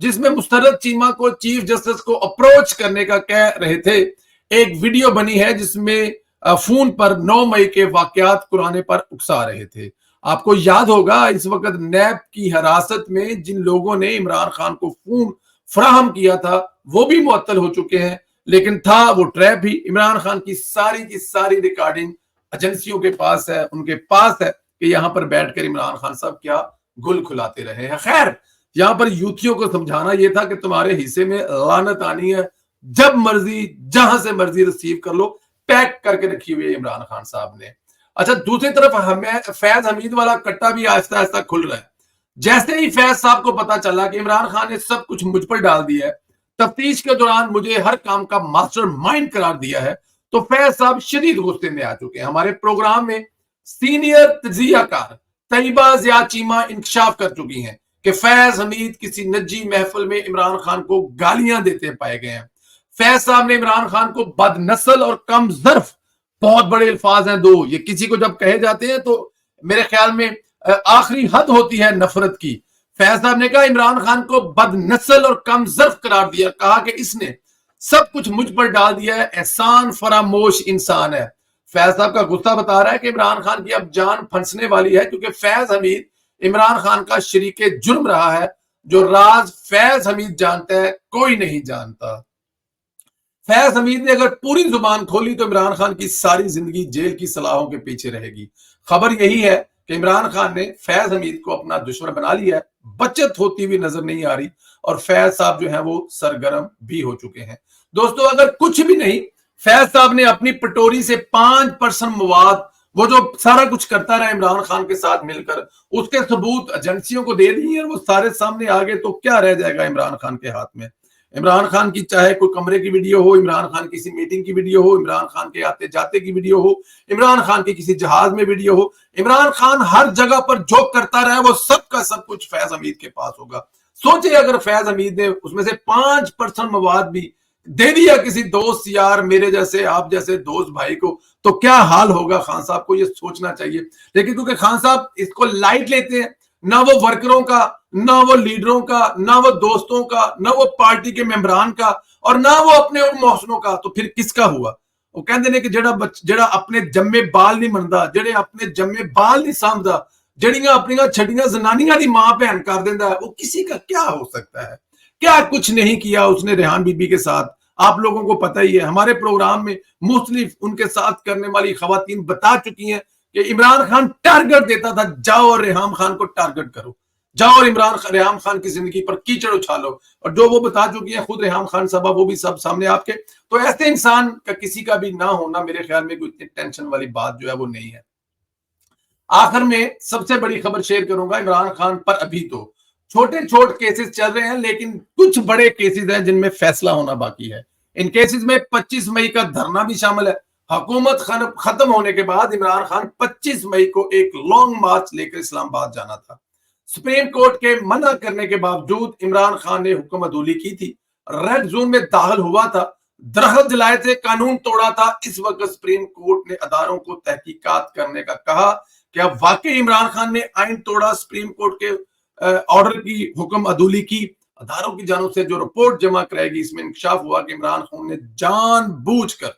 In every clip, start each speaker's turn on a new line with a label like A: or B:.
A: جس میں مسترد چیمہ کو چیف جسٹس کو اپروچ کرنے کا کہہ رہے تھے. ایک ویڈیو بنی ہے جس میں فون پر 9 مئی کے واقعات قرآن پر اکسا رہے تھے. آپ کو یاد ہوگا اس وقت نیب کی حراست میں جن لوگوں نے عمران خان کو فون فراہم کیا تھا وہ بھی معطل ہو چکے ہیں، لیکن تھا وہ ٹریپ ہی. عمران خان کی ساری ریکارڈنگ ایجنسیوں کے پاس ہے، ان کے پاس ہے کہ یہاں پر بیٹھ کر عمران خان صاحب کیا گل کھلاتے رہے ہیں. خیر، یہاں پر یوتھیوں کو سمجھانا یہ تھا کہ تمہارے حصے میں لعنت آنی ہے، جب مرضی جہاں سے مرضی ریسیو کر لو. پیک کر کے رکھی ہوئی ہے عمران خان صاحب نے. اچھا، دوسری طرف ہمیں فیض حمید والا کٹا بھی آہستہ آہستہ کھل رہا ہے. جیسے ہی فیض صاحب کو پتا چلا کہ عمران خان نے سب کچھ مجھ پر ڈال دیا ہے، تفتیش کے دوران مجھے ہر کام کا ماسٹر مائنڈ قرار دیا ہے، تو فیض صاحب شدید غصے میں آ چکے ہیں. ہمارے پروگرام میں سینئر تجزیہ کار طیبہ ضیاء چیمہ انکشاف کر چکی ہیں کہ فیض حمید کسی نجی محفل میں عمران خان کو گالیاں دیتے پائے گئے ہیں. فیض صاحب نے عمران خان کو بد نسل اور کم ظرف، بہت بڑے الفاظ ہیں دو، یہ کسی کو جب کہے جاتے ہیں تو میرے خیال میں آخری حد ہوتی ہے نفرت کی. فیض صاحب نے کہا عمران خان کو بد نسل اور کم ظرف قرار دیا، کہا کہ اس نے سب کچھ مجھ پر ڈال دیا ہے، احسان فراموش انسان ہے. فیض صاحب کا غصہ بتا رہا ہے کہ عمران خان کی اب جان پھنسنے والی ہے، کیونکہ فیض حمید عمران خان کا شریک جرم رہا ہے. جو راز فیض حمید جانتا ہے کوئی نہیں جانتا. فیض حمید نے اگر پوری زبان کھولی تو عمران خان کی ساری زندگی جیل کی سلاحوں کے پیچھے رہے گی. خبر یہی ہے کہ عمران خان نے فیض حمید کو اپنا دشمن بنا لیا ہے. بچت ہوتی ہوئی نظر نہیں آ رہی، اور فیض صاحب جو ہیں وہ سرگرم بھی ہو چکے ہیں. دوستو، اگر کچھ بھی نہیں، فیض صاحب نے اپنی پٹوری سے 5% مواد، وہ جو سارا کچھ کرتا رہا عمران خان کے ساتھ مل کر، اس کے ثبوت ایجنسیوں کو دے دیے اور وہ سارے سامنے آگے. تو کیا رہ جائے گا عمران خان کے ہاتھ میں؟ عمران خان کی چاہے کوئی کمرے کی ویڈیو ہو، عمران خان کسی میٹنگ کی ویڈیو ہو، عمران خان کے آتے جاتے کی ویڈیو ہو، عمران خان کی کسی جہاز میں ویڈیو ہو، عمران خان ہر جگہ پر جو کرتا رہا وہ سب کا سب کچھ فیض حمید کے پاس ہوگا. سوچے اگر فیض حمید نے اس میں سے 5% مواد بھی دے دیا کسی دوست یار، میرے جیسے آپ جیسے دوست بھائی کو، تو کیا حال ہوگا. خان صاحب کو یہ سوچنا چاہیے. لیکن کیونکہ خان صاحب اس کو لائٹ لیتے ہیں، نہ وہ ورکروں کا، نہ وہ لیڈروں کا، نہ وہ دوستوں کا، نہ وہ پارٹی کے ممبران کا، اور نہ وہ اپنے ان محسنوں کا، تو پھر کس کا ہوا؟ وہ کہتے ہیں کہ جڑا اپنے جمے بال نہیں مندا، جڑے اپنے جمے بال نہیں سامدا، جڑیاں اپنی چھڑیاں زنانیاں دی ماں بہن کر دیندا ہے، وہ کسی کا کیا ہو سکتا ہے؟ کیا کچھ نہیں کیا اس نے ریحان بی بی کے ساتھ؟ آپ لوگوں کو پتہ ہی ہے، ہمارے پروگرام میں مختلف ان کے ساتھ کرنے والی خواتین بتا چکی ہیں کہ عمران خان ٹارگٹ دیتا تھا، جاؤ اور ریحان خان کو ٹارگٹ کرو، جاؤ اور ریحان خان کی زندگی پر کیچڑ اچھالو. اور جو وہ بتا چکی ہیں خود ریحان خان صاحبہ، وہ بھی سب سامنے آپ کے. تو ایسے انسان کا کسی کا بھی نہ ہونا میرے خیال میں کوئی اتنی ٹینشن والی بات جو ہے وہ نہیں ہے. آخر میں سب سے بڑی خبر شیئر کروں گا عمران خان پر. ابھی تو چھوٹے کیسز چل رہے ہیں، لیکن کچھ بڑے کیسز ہیں جن میں فیصلہ ہونا باقی ہے. ان کیسز میں 25 مئی کا دھرنا بھی شامل ہے. حکومت ختم ہونے کے بعد عمران خان 25 مئی کو ایک لانگ مارچ لے کر اسلام آباد جانا تھا. سپریم کورٹ کے منع کرنے کے باوجود عمران خان نے حکم عدولی کی تھی، ریڈ زون میں داخل ہوا تھا، درخت جلائے تھے، قانون توڑا تھا. اس وقت سپریم کورٹ نے اداروں کو تحقیقات کرنے کا کہا کہ اب واقعی عمران خان نے آئین توڑا. سپریم کورٹ کے آرڈر کی حکم عدولی کی. اداروں کی جانب سے جو رپورٹ جمع کرائے گی، اس میں انکشاف ہوا کہ عمران خان نے جان بوجھ کر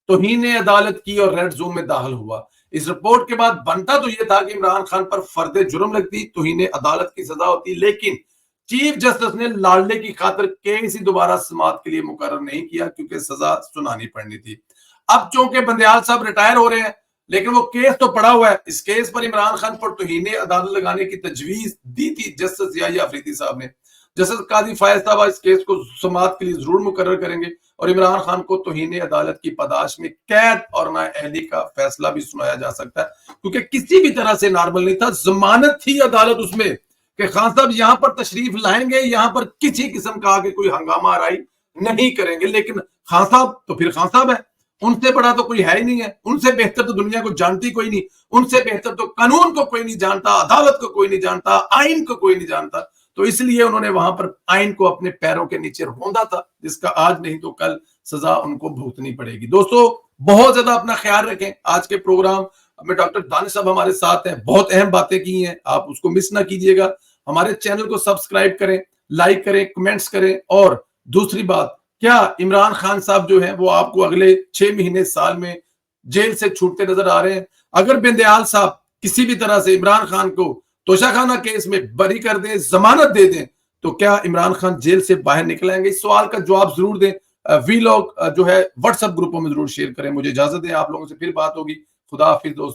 A: توہین عدالت کی اور ریڈ زون میں داخل ہوا. اس رپورٹ کے بعد بنتا تو یہ تھا کہ عمران خان پر فرد جرم لگتی، توہین عدالت کی سزا ہوتی، لیکن چیف جسٹس نے لالے کی خاطر کیس ہی دوبارہ سماعت کے لیے مقرر نہیں کیا، کیونکہ سزا سنانی پڑنی تھی. اب چونکہ بندیال صاحب ریٹائر ہو رہے ہیں، لیکن وہ کیس تو پڑا ہوا ہے. اس کیس پر عمران خان پر توہین عدالت لگانے کی تجویز دی تھی جسٹس ضیاء افریدی صاحب نے. جسٹس قاضی فائز صاحب اس کیس کو سماعت کے لیے ضرور مقرر کریں گے، اور عمران خان کو توہین عدالت کی پاداش میں قید اور نااہلی کا فیصلہ بھی سنایا جا سکتا ہے، کیونکہ کسی بھی طرح سے نارمل نہیں تھا. ضمانت تھی عدالت اس میں کہ خان صاحب یہاں پر تشریف لائیں گے، یہاں پر کسی قسم کا آگے کوئی ہنگامہ آرائی نہیں کریں گے. لیکن خان صاحب تو پھر خان صاحب ہے، ان سے بڑا تو کوئی ہے ہی نہیں ہے، ان سے بہتر تو دنیا کو جانتی کوئی نہیں، ان سے بہتر تو قانون کو کوئی نہیں جانتا، عدالت کو کوئی نہیں جانتا، آئین کو کوئی نہیں جانتا. تو اس لیے انہوں نے وہاں پر آئین کو اپنے پیروں کے نیچے روندا تھا، جس کا آج نہیں تو کل سزا ان کو بھگتنی پڑے گی. دوستو، بہت زیادہ اپنا خیال رکھیں. آج کے پروگرام میں ڈاکٹر دانش صاحب ہمارے ساتھ ہیں، بہت اہم باتیں کی ہیں، آپ اس کو مس نہ کیجیے گا. ہمارے چینل کو سبسکرائب کریں، لائک کریں, کمنٹس کریں. اور دوسری بات, کیا عمران خان صاحب جو ہیں وہ آپ کو اگلے 6 مہینے سال میں جیل سے چھوٹتے نظر آ رہے ہیں؟ اگر بندیال صاحب کسی بھی طرح سے عمران خان کو توشہ خانہ کیس میں بری کر دیں, ضمانت دے دیں, تو کیا عمران خان جیل سے باہر نکل آئیں گے؟ اس سوال کا جواب ضرور دیں. وی لوگ جو ہے واٹس ایپ گروپوں میں ضرور شیئر کریں. مجھے اجازت دیں, آپ لوگوں سے پھر بات ہوگی. خدا حافظ دوست.